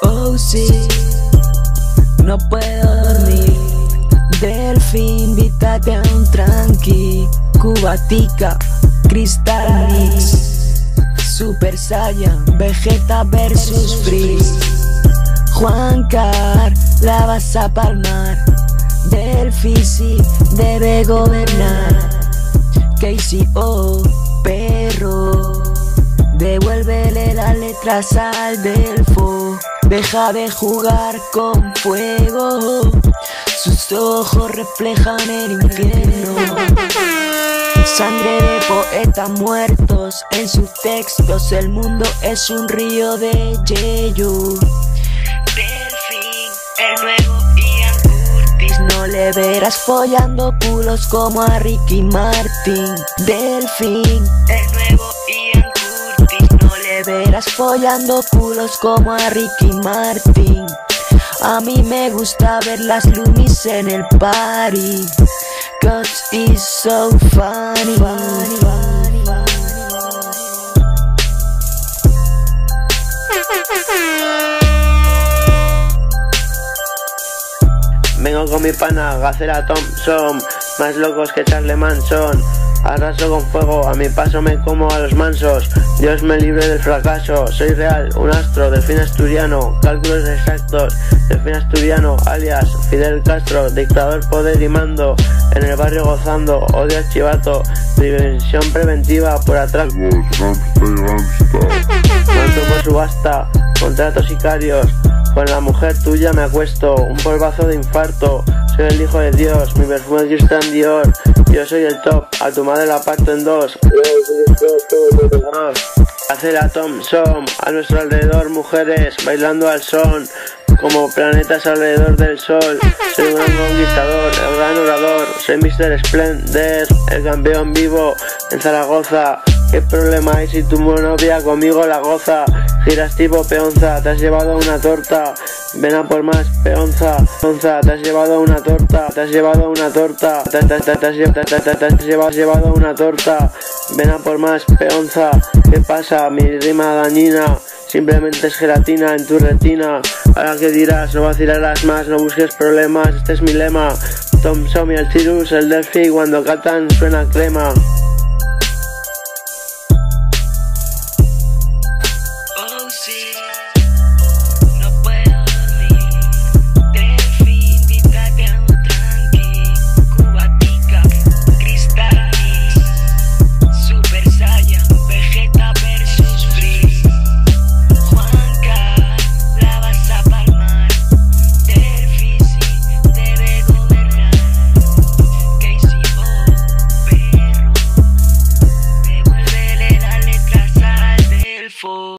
Oh sí, no puedo dormir. Delfín, invítate a un tranqui. Cubatica, Crystal Mix, Super Saiyan, Vegeta versus Freeze. Juancar, la vas a palmar. Delphi sí debe gobernar. KCO, perro, devuélvele las letras al Delfo. Deja de jugar con fuego, sus ojos reflejan el infierno. Sangre de poetas muertos, en sus textos el mundo es un río de hielo. Delfín, el nuevo Ian Curtis, no le verás follando culos como a Ricky Martin. Delfín, el nuevo Ian Curtis, no le verás follando culos como a Ricky Martin. A mí me gusta ver las Lumis en el party, 'cause it's so funny. Vengo con mi pana, Gacela Thompson, más locos que Charlie Manson. Arraso con fuego, a mi paso me como a los mansos. Dios me libre del fracaso, soy real, un astro, delfín asturiano. Cálculos exactos, delfín asturiano, alias Fidel Castro. Dictador, poder y mando, en el barrio gozando. Odio al chivato, previsión preventiva por atrás. Mando por subasta, contratos sicarios. Con la mujer tuya me acuesto, un polvazo de infarto. Soy el hijo de Dios, mi perfume es Christian Dior. Yo soy el top, a tu madre la parto en dos. Gacela Thompson, a nuestro alrededor mujeres bailando al son, como planetas alrededor del sol. Soy un gran conquistador, el gran orador. Soy Mr. Splendor, el campeón vivo en Zaragoza. ¿Qué problema hay si tu novia conmigo la goza? Giras tipo peonza, te has llevado una torta. Ven a por más, peonza. Peonza, te has llevado una torta. Te has llevado una torta. Te has llevado una torta. Ven a por más, peonza. ¿Qué pasa? Mi rima dañina simplemente es gelatina en tu retina. Ahora que dirás, no vacilarás más, no busques problemas. Este es mi lema. Thompson y el Cirrus, el Delphi, cuando cantan suena crema.